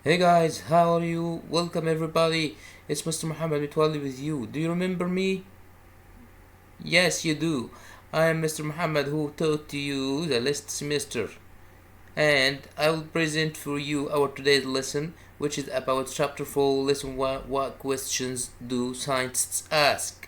Hey guys, how are you? Welcome everybody. It's Mr. Muhammad Mitwali with you. Do you remember me? Yes, you do. I am Mr. Muhammad who taught to you the last semester. And I will present for you our today's lesson, which is about chapter 4, lesson 1, what questions do scientists ask?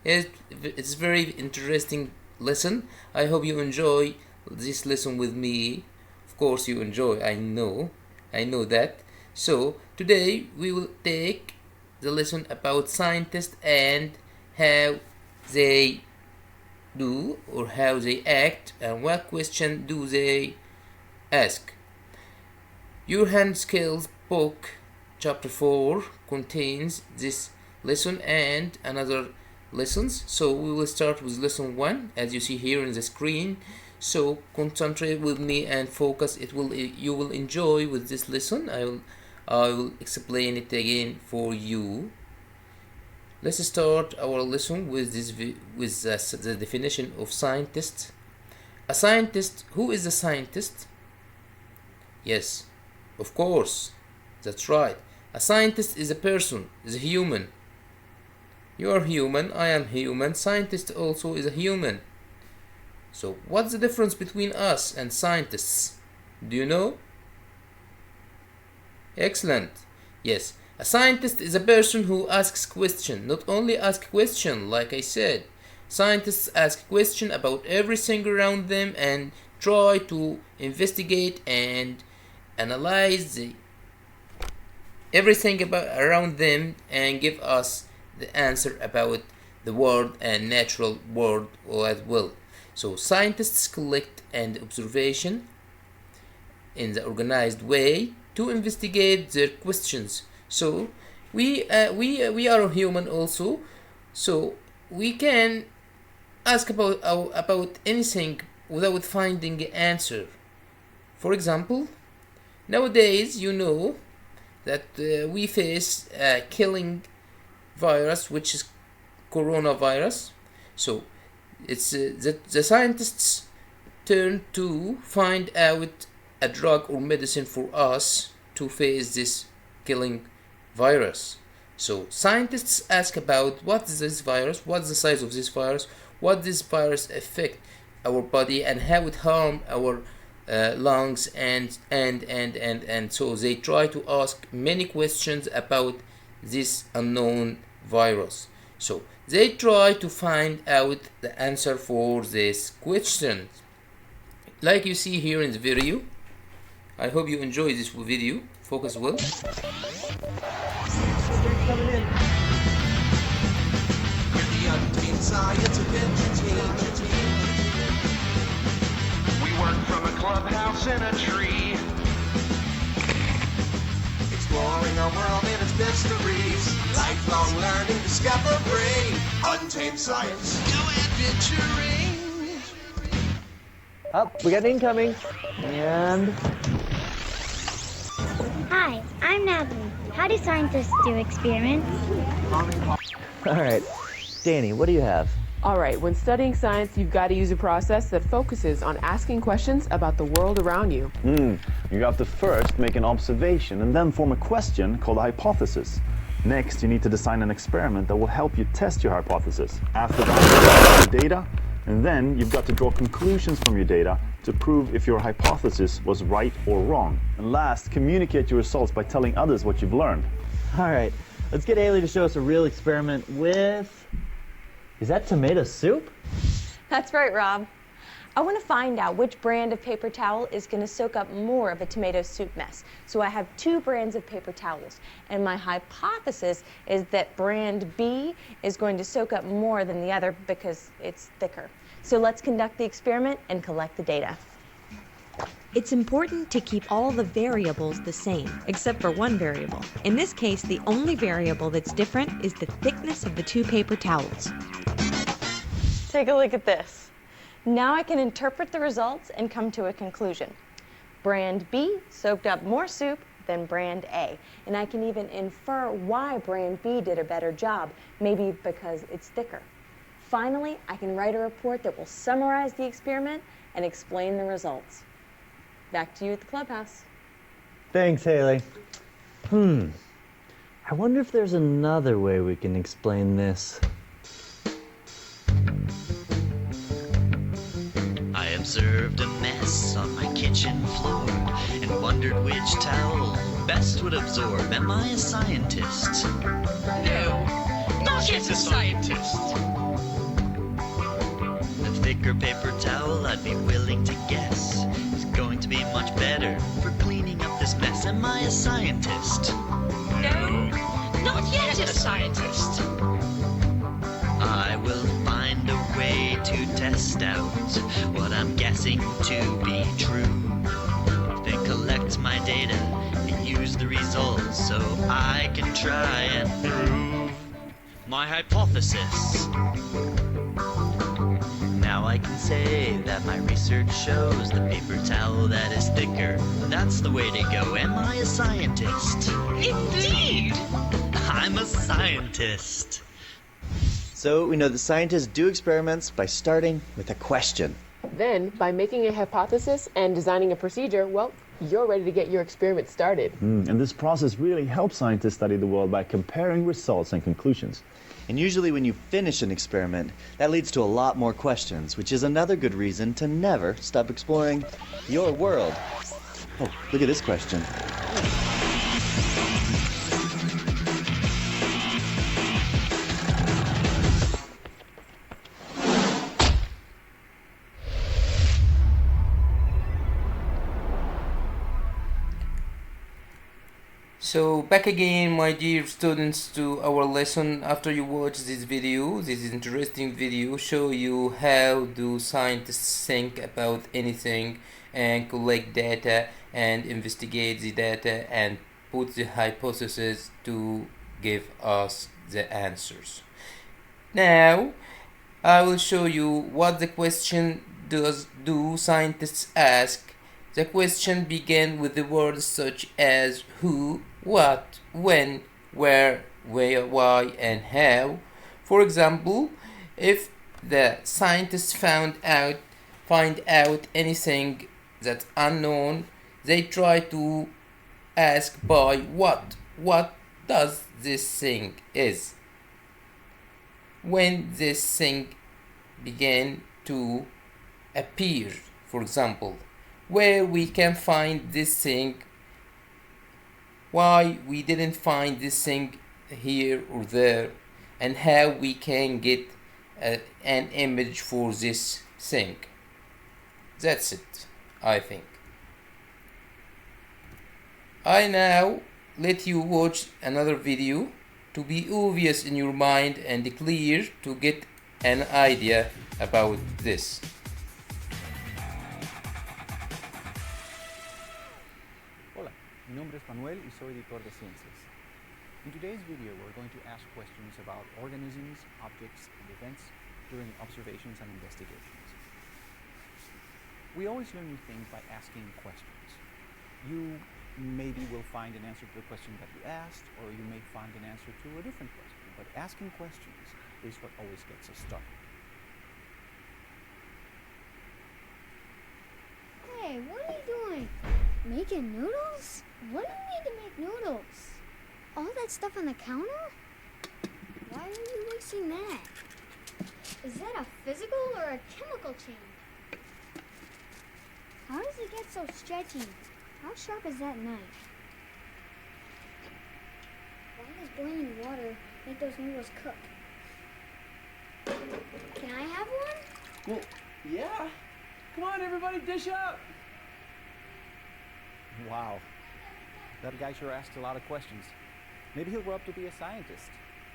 It's very interesting lesson. I hope you enjoy this lesson with me. Of course you enjoy, I know. I know that. So today we will take the lesson about scientists and how they do or how they act and what question do they ask. Your hand skills book chapter 4 contains this lesson and another lessons. So we will start with lesson 1 as you see here in the screen. So concentrate with me and focus. You will enjoy with this lesson. I will explain it again for you. Let's start our lesson with the definition of scientist. A scientist. Who is a scientist? Yes, of course. That's right. A scientist is a person, is a human. You are human, I am human, scientist also is a human. So what's the difference between us and scientists? Do you know? Excellent. Yes, a scientist is a person who asks question, not only ask question like I said. Scientists ask question about everything around them and try to investigate and analyze everything about around them and give us the answer about the world and natural world as well. So scientists collect and observation in the organized way to investigate their questions. So we are human also, so we can ask about anything without finding an answer. For example, nowadays you know that we face a killing virus, which is coronavirus. So it's the scientists turn to find out a drug or medicine for us to face this killing virus. So scientists ask about what is this virus, what's the size of this virus, what this virus affect our body and how it harm our lungs and so they try to ask many questions about this unknown virus. So they try to find out the answer for this question. Like you see here in the video, I hope you enjoy this video. Focus well. We work from a clubhouse in a tree, exploring our world and its mysteries, lifelong learning, discovery, untamed science, go adventuring. Up, we got an incoming. And Hi, I'm Natalie. How do scientists do experiments? all right, Danny, what do you have? All right, when studying science, you've got to use a process that focuses on asking questions about the world around you. You have to first make an observation and then form a question called a hypothesis. Next, you need to design an experiment that will help you test your hypothesis. After that, you gather the data, and then you've got to draw conclusions from your data to prove if your hypothesis was right or wrong. And last, communicate your results by telling others what you've learned. All right, let's get Ailey to show us a real experiment with... Is that tomato soup? That's right, Rob. I want to find out which brand of paper towel is going to soak up more of a tomato soup mess. So I have two brands of paper towels, and my hypothesis is that brand B is going to soak up more than the other because it's thicker. So let's conduct the experiment and collect the data. It's important to keep all the variables the same, except for one variable. In this case, the only variable that's different is the thickness of the two paper towels. Take a look at this. Now I can interpret the results and come to a conclusion. Brand B soaked up more soup than brand A, and I can even infer why brand B did a better job, maybe because it's thicker. Finally, I can write a report that will summarize the experiment and explain the results. Back to you at the clubhouse. Thanks, Haley. I wonder if there's another way we can explain this. I observed a mess on my kitchen floor and wondered which towel best would absorb. Am I a scientist? No, not yet a scientist. A thicker paper towel, I'd be willing to guess, is going to be much better for cleaning up this mess. Am I a scientist? No, not yet a scientist. I will find a way to test out what I'm guessing to be true. Then collect my data and use the results so I can try and prove my hypothesis. Now I can say that my research shows the paper towel that is thicker, that's the way to go. Am I a scientist? Indeed. I'm a scientist. So we know that scientists do experiments by starting with a question. Then, by making a hypothesis and designing a procedure, well, you're ready to get your experiment started. And this process really helps scientists study the world by comparing results and conclusions. And usually when you finish an experiment, that leads to a lot more questions, which is another good reason to never stop exploring your world. Oh, look at this question. So back again, my dear students, to our lesson. After you watch this video, this interesting video show you how do scientists think about anything and collect data and investigate the data and put the hypothesis to give us the answers. Now I will show you what the question do scientists ask. The question begins with the words such as who, what, when, where, why, and how. For example, if the scientists find out anything that's unknown, they try to ask by what does this thing is, when this thing began to appear, for example, where we can find this thing, why we didn't find this thing here or there, and how we can get an image for this thing. That's it, I think. I now let you watch another video to be obvious in your mind and clear to get an idea about this. Hola, mi nombre es Manuel y soy editor de ciencias. In today's video, we're going to ask questions about organisms, objects, and events during observations and investigations. We always learn new things by asking questions. You maybe will find an answer to the question that you asked, or you may find an answer to a different question, but asking questions is what always gets us started. Hey, what are you doing? Making noodles? What do you need to make noodles? All that stuff on the counter? Why are you wasting that? Is that a physical or a chemical change? How does it get so stretchy? How sharp is that knife? Why does boiling water make those noodles cook? Can I have one? Well, yeah. Come on, everybody, dish up. Wow. That guy sure asked a lot of questions. Maybe he'll grow up to be a scientist.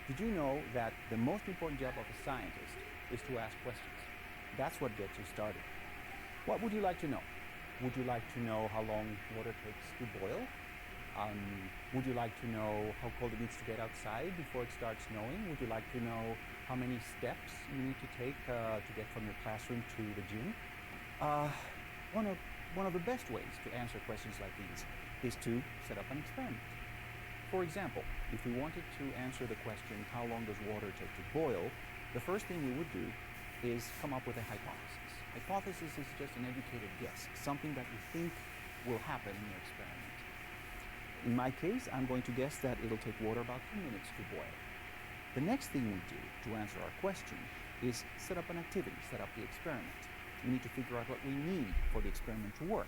Did you know that the most important job of a scientist is to ask questions? That's what gets you started. What would you like to know? Would you like to know how long water takes to boil? Would you like to know how cold it needs to get outside before it starts snowing? Would you like to know how many steps you need to take to get from your classroom to the gym? One of the best ways to answer questions like these is to set up an experiment. For example, if we wanted to answer the question, how long does water take to boil, the first thing we would do is come up with a hypothesis. Hypothesis is just an educated guess, something that you think will happen in your experiment. In my case, I'm going to guess that it'll take water about 2 minutes to boil. The next thing we do to answer our question is set up an activity, set up the experiment. We need to figure out what we need for the experiment to work.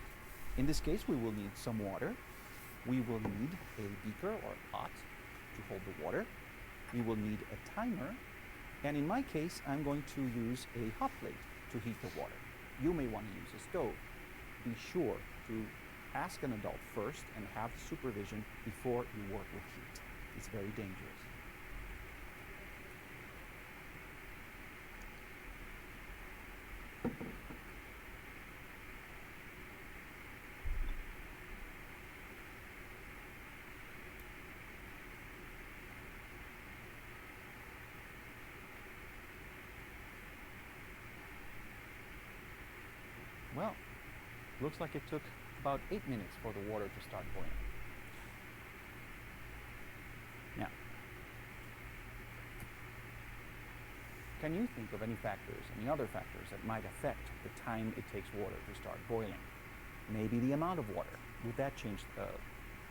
In this case, we will need some water. We will need a beaker or a pot to hold the water. We will need a timer. And in my case, I'm going to use a hot plate to heat the water. You may want to use a stove. Be sure to ask an adult first and have supervision before you work with heat. It's very dangerous. Well, looks like it took about 8 minutes for the water to start boiling. Now, can you think of any other factors that might affect the time it takes water to start boiling? Maybe the amount of water. Would that change the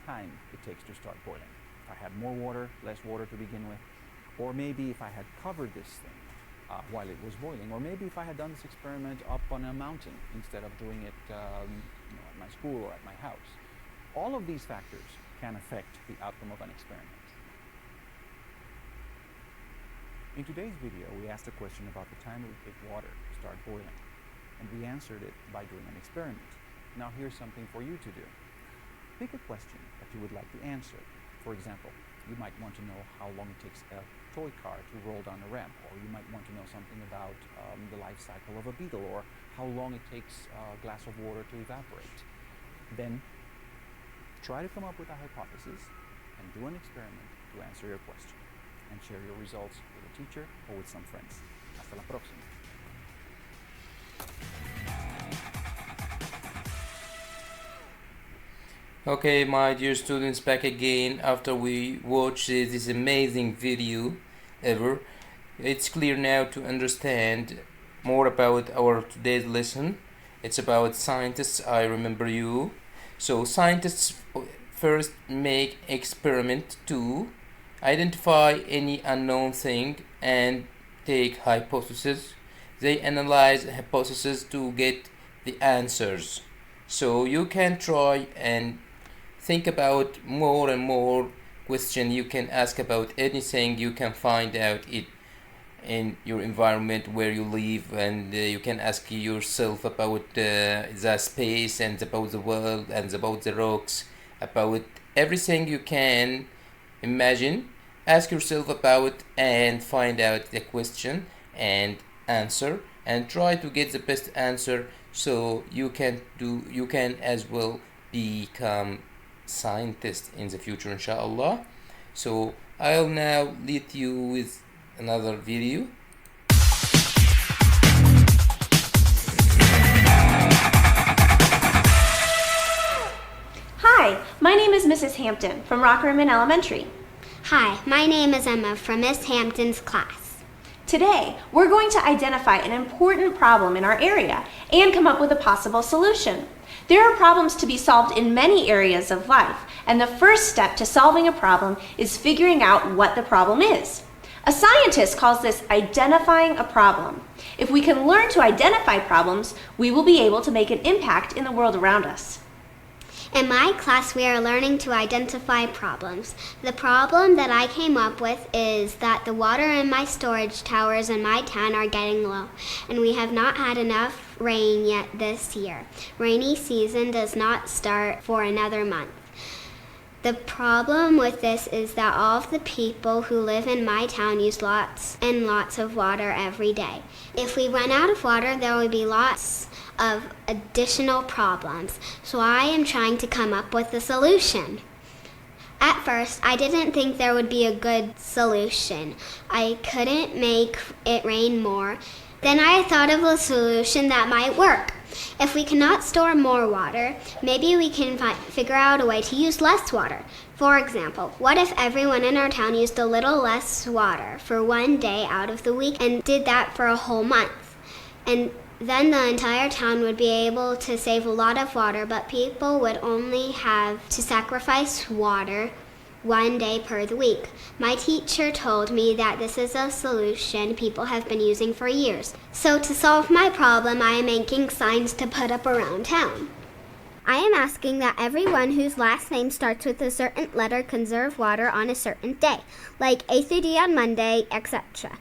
time it takes to start boiling? If I had more water, less water to begin with? Or maybe if I had covered this thing while it was boiling, or maybe if I had done this experiment up on a mountain instead of doing it at my school or at my house. All of these factors can affect the outcome of an experiment. In today's video, we asked a question about the time it would take water to start boiling, and we answered it by doing an experiment. Now here's something for you to do. Pick a question that you would like to answer. For example, you might want to know how long it takes a toy car to roll down a ramp, or you might want to know something about the life cycle of a beetle, or how long it takes a glass of water to evaporate. Then try to come up with a hypothesis and do an experiment to answer your question, and share your results with a teacher or with some friends. Hasta la próxima. Okay, my dear students, back again after we watch this amazing video ever. It's clear now to understand more about our today's lesson. It's about scientists, I remember you. So scientists first make experiment to identify any unknown thing and take hypothesis. They analyze hypothesis to get the answers. So you can try and think about more and more questions you can ask about anything you can find out it in your environment where you live, and you can ask yourself about the space and about the world and about the rocks, about everything you can imagine. Ask yourself about and find out the question and answer, and try to get the best answer so you can as well become scientist in the future, inshallah. So I'll now lead you with another video. Hi, my name is Mrs. Hampton from Rockrimmon Elementary. Hi, my name is Emma from Miss Hampton's class. Today, we're going to identify an important problem in our area and come up with a possible solution. There are problems to be solved in many areas of life, and the first step to solving a problem is figuring out what the problem is. A scientist calls this identifying a problem. If we can learn to identify problems, we will be able to make an impact in the world around us. In my class, we are learning to identify problems. The problem that I came up with is that the water in my storage towers in my town are getting low, and we have not had enough rain yet this year. Rainy season does not start for another month. The problem with this is that all of the people who live in my town use lots and lots of water every day. If we run out of water, there will be lots of additional problems. So I am trying to come up with a solution. At first, I didn't think there would be a good solution. I couldn't make it rain more. Then I thought of a solution that might work. If we cannot store more water, maybe we can figure out a way to use less water. For example, what if everyone in our town used a little less water for one day out of the week and did that for a whole month? And Then the entire town would be able to save a lot of water, but people would only have to sacrifice water 1 day per week. My teacher told me that this is a solution people have been using for years. So to solve my problem, I am making signs to put up around town. I am asking that everyone whose last name starts with a certain letter conserve water on a certain day, like A through D on Monday, etc.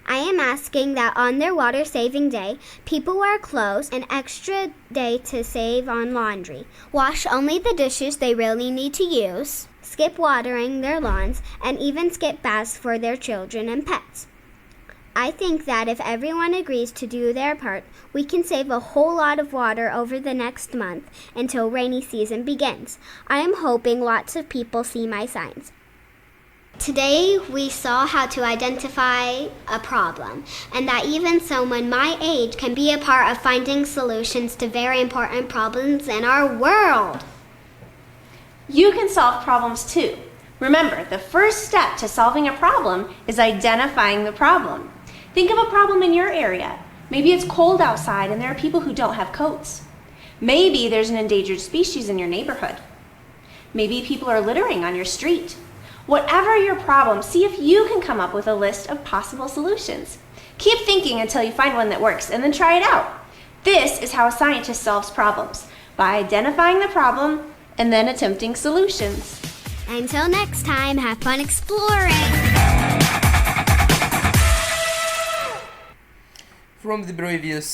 I am asking that on their water-saving day, people wear clothes, an extra day to save on laundry, wash only the dishes they really need to use, skip watering their lawns, and even skip baths for their children and pets. I think that if everyone agrees to do their part, we can save a whole lot of water over the next month until rainy season begins. I am hoping lots of people see my signs. Today we saw how to identify a problem, and that even someone my age can be a part of finding solutions to very important problems in our world. You can solve problems too. Remember, the first step to solving a problem is identifying the problem. Think of a problem in your area. Maybe it's cold outside and there are people who don't have coats. Maybe there's an endangered species in your neighborhood. Maybe people are littering on your street. Whatever your problem, see if you can come up with a list of possible solutions. Keep thinking until you find one that works and then try it out. This is how a scientist solves problems, by identifying the problem and then attempting solutions. Until next time, have fun exploring! From the previous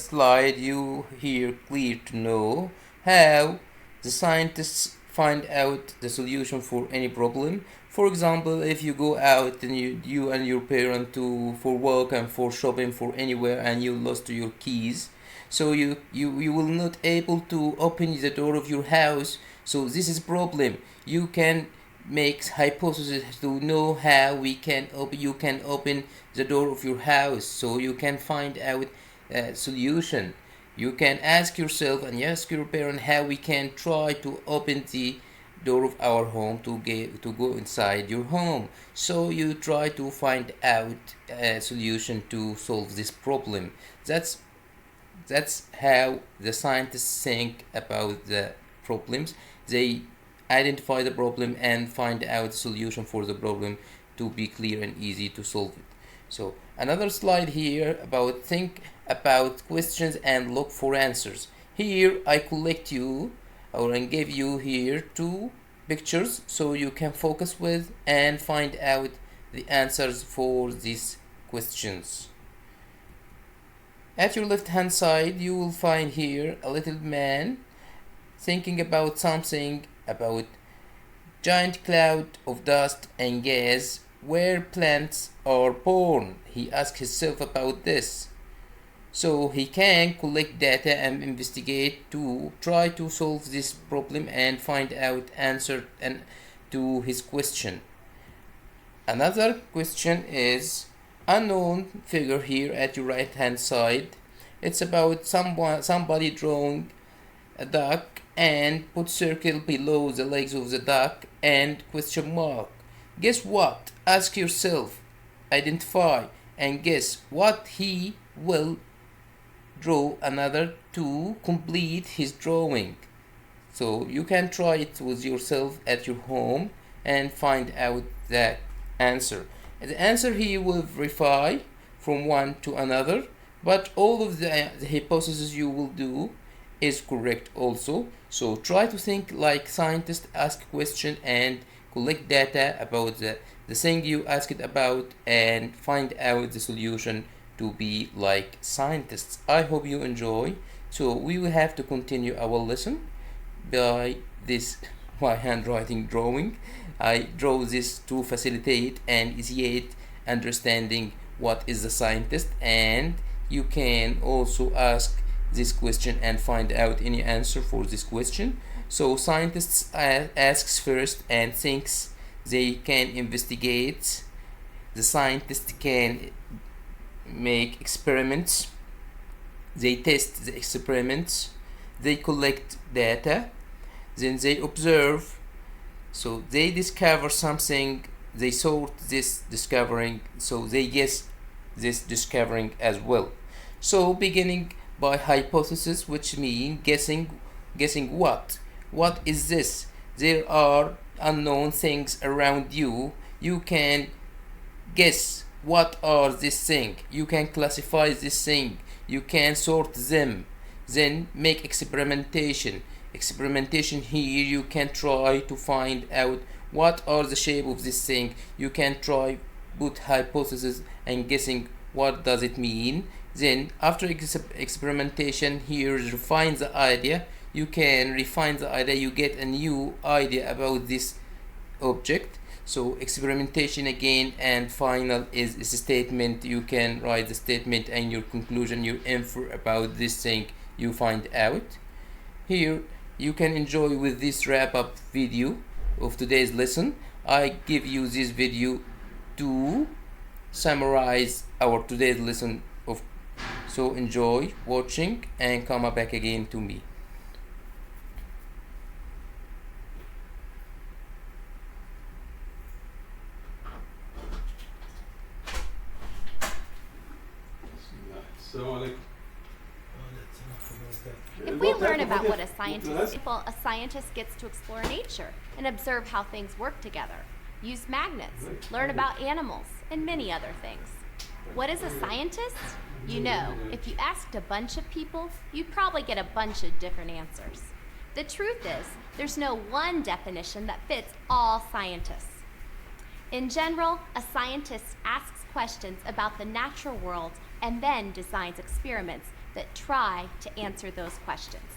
slide, you hear clear to know how the scientists find out the solution for any problem. For example, if you go out and you and your parent for work and for shopping for anywhere and you lost your keys, so you will not able to open the door of your house. So this is problem. You can make hypothesis to know how you can open the door of your house, so you can find out a solution. You can ask yourself and ask your parent how we can try to open the door of our home to go inside your home. So you try to find out a solution to solve this problem. That's how the scientists think about the problems. They identify the problem and find out the solution for the problem to be clear and easy to solve it. So another slide here about think about questions and look for answers. Here I collect you and give you here 2 pictures so you can focus with and find out the answers for these questions. At your left hand side you will find here a little man thinking about something about giant cloud of dust and gas where plants are born. He asks himself about this. So he can collect data and investigate to try to solve this problem and find out answer to his question. Another question is unknown figure here at your right hand side. It's about somebody drawing a duck and put circle below the legs of the duck and question mark. Guess what? Ask yourself, identify and guess what he will draw another to complete his drawing. So you can try it with yourself at your home and find out the answer. And the answer here will verify from one to another, but all of the hypotheses you will do is correct also. So try to think like scientists, ask question and collect data about the thing you asked about and find out the solution to be like scientists. I hope you enjoy. So we will have to continue our lesson by this my handwriting drawing. I draw this to facilitate and easiate understanding what is the scientist, and you can also ask this question and find out any answer for this question. So scientists asks first and thinks they can investigate. The scientist can make experiments. They test the experiments. They collect data. Then they observe. So they discover something. They sort this discovering. So they guess this discovering as well. So beginning by hypothesis, which means guessing what? What is this? There are unknown things around you. You can guess what are this thing. You can classify this thing. You can sort them. Then make experimentation. Experimentation here you can try to find out what are the shape of this thing. You can try put hypothesis and guessing what does it mean. Then after experimentation here refine the idea. You can refine the idea, you get a new idea about this object. So experimentation again, and final is a statement. You can write the statement and your conclusion, your info about this thing you find out. Here you can enjoy with this wrap up video of today's lesson. I give you this video to summarize our today's lesson of. So enjoy watching and come back again to me. If we learn about what a scientist is, well, a scientist gets to explore nature and observe how things work together, use magnets, learn about animals, and many other things. What is a scientist? You know, if you asked a bunch of people, you'd probably get a bunch of different answers. The truth is, there's no one definition that fits all scientists. In general, a scientist asks questions about the natural world and then designs experiments that try to answer those questions.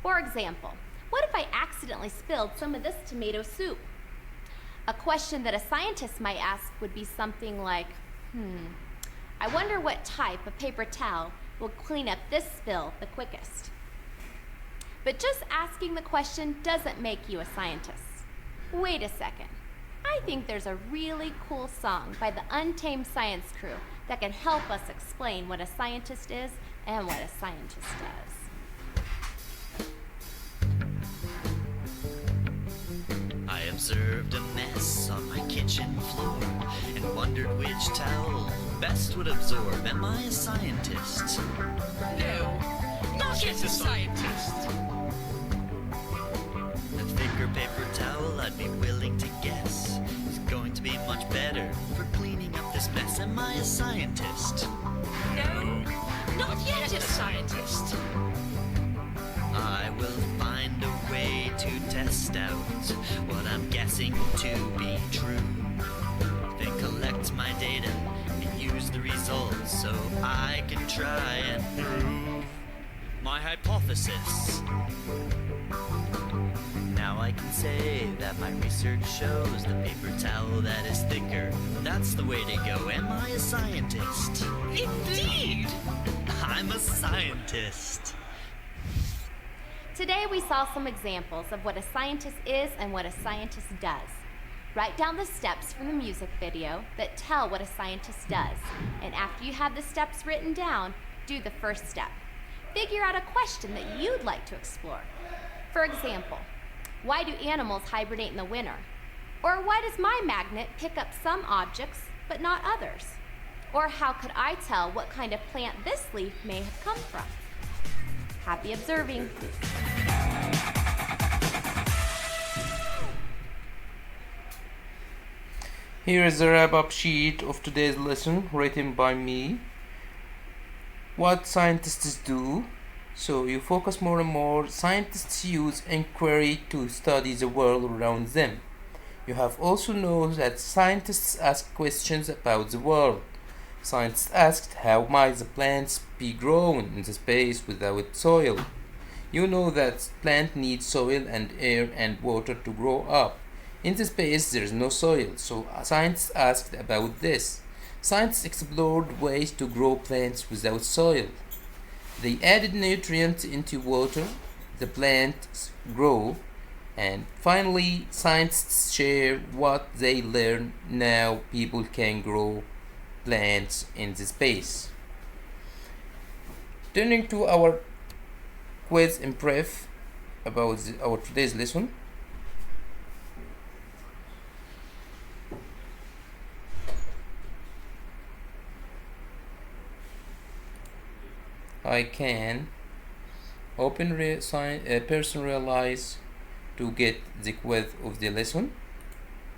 For example, what if I accidentally spilled some of this tomato soup? A question that a scientist might ask would be something like, I wonder what type of paper towel will clean up this spill the quickest. But just asking the question doesn't make you a scientist. Wait a second. I think there's a really cool song by the Untamed Science Crew that can help us explain what a scientist is and what a scientist does. I observed a mess on my kitchen floor and wondered which towel best would absorb. Am I a scientist? No, not yet a scientist. A thicker paper towel I'd be willing to guess is going to be much better for cleaning up this mess. Am I a scientist? No, not yet a scientist. I will find a way to test out what I'm guessing to be true. Then collect my data and use the results so I can try and prove my hypothesis. Now I can say that my research shows the paper towel that is thicker, that's the way to go. Am I a scientist? Indeed! I'm a scientist. Today we saw some examples of what a scientist is and what a scientist does. Write down the steps from the music video that tell what a scientist does. And after you have the steps written down, do the first step. Figure out a question that you'd like to explore. For example, why do animals hibernate in the winter? Or why does my magnet pick up some objects but not others? Or how could I tell what kind of plant this leaf may have come from? Happy observing! Here is the wrap-up sheet of today's lesson written by me. What scientists do. So you focus more and more. Scientists use inquiry to study the world around them. You have also known that scientists ask questions about the world. Scientists asked how might the plants be grown in the space without soil. You know that plants need soil and air and water to grow up. In the space there is no soil, so scientists asked about this. Scientists explored ways to grow plants without soil. They added nutrients into water, the plants grow, and finally scientists share what they learn. Now people can grow plants in the space. Turning to our quiz in brief about our today's lesson. I can personalize to get the quiz of the lesson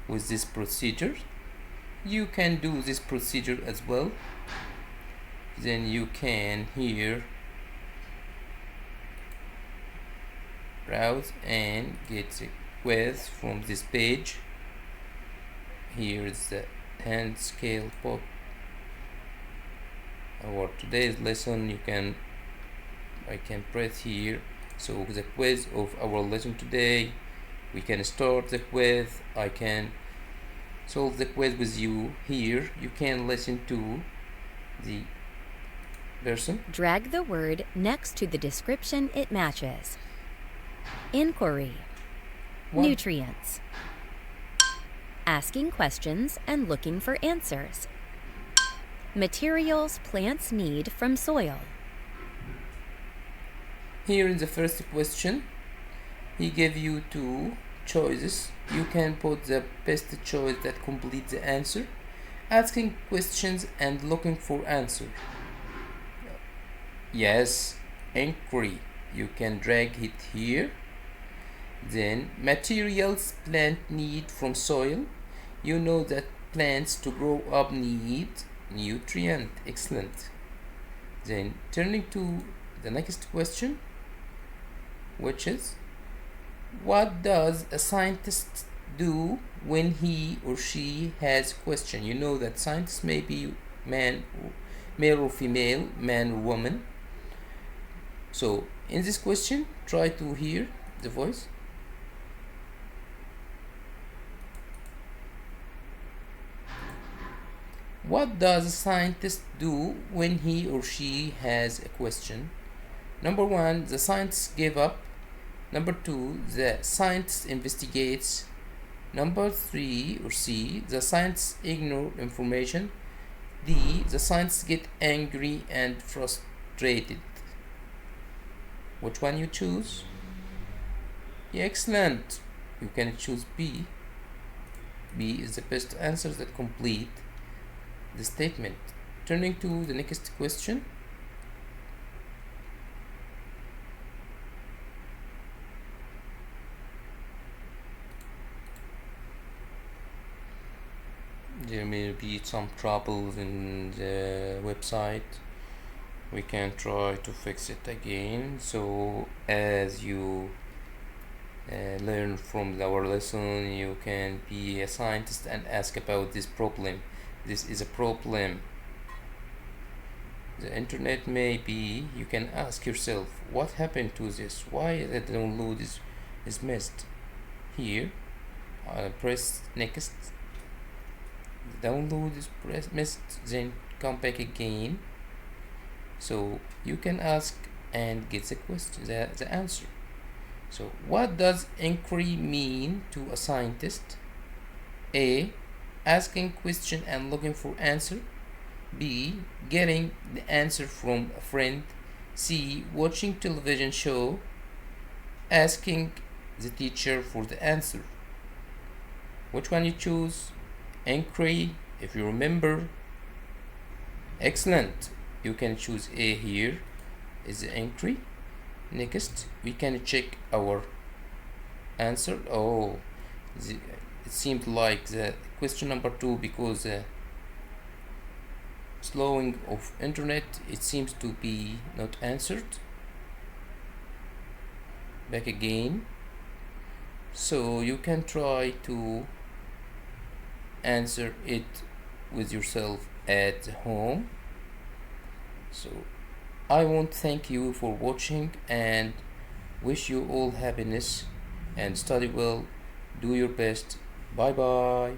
with this procedure. You can do this procedure as well. Then you can here browse and get the quiz from this page. Here is the hand scale pop. Our today's lesson, I can press here. So the quiz of our lesson today, we can start the quiz. I can solve the quiz with you. Here you can listen to the person. Drag the word next to the description it matches. Inquiry. What? Nutrients. Asking questions and looking for answers. Materials plants need from soil. Here in the first question, he gave you two choices. You can put the best choice that completes the answer. Asking questions and looking for answer. Yes, inquiry. You can drag it here. Then materials plant need from soil. You know that plants to grow up need nutrient. Excellent. Then turning to the next question, which is, what does a scientist do when he or she has a question? You know that scientists may be male or female, man or woman. So in this question, try to hear the voice. What does a scientist do when he or she has a question? Number one, the scientist gave up. Number two, the scientist investigates. Number three, or C, the scientist ignore information. D, the scientist get angry and frustrated. Which one you choose? Yeah, excellent. You can choose B. B is the best answer that complete the statement. Turning to the next question. There may be some troubles in the website. We can try to fix it again. So as you learn from our lesson, you can be a scientist and ask about this problem. This is a problem. The internet may be, you can ask yourself, what happened to this? Why the download is missed? Here, press next. The download is missed, then come back again. So you can ask and get the question, the answer. So what does inquiry mean to a scientist? A, asking question and looking for answer. B, getting the answer from a friend. C, watching television show. Asking the teacher for the answer. Which one you choose? Inquiry, if you remember. Excellent. You can choose A here is the inquiry. Next, we can check our answer. Oh, it seemed like the question number 2, because slowing of internet, it seems to be not answered. Back again. So you can try to answer it with yourself at home. So I want to thank you for watching and wish you all happiness and study well. Do your best. Bye bye.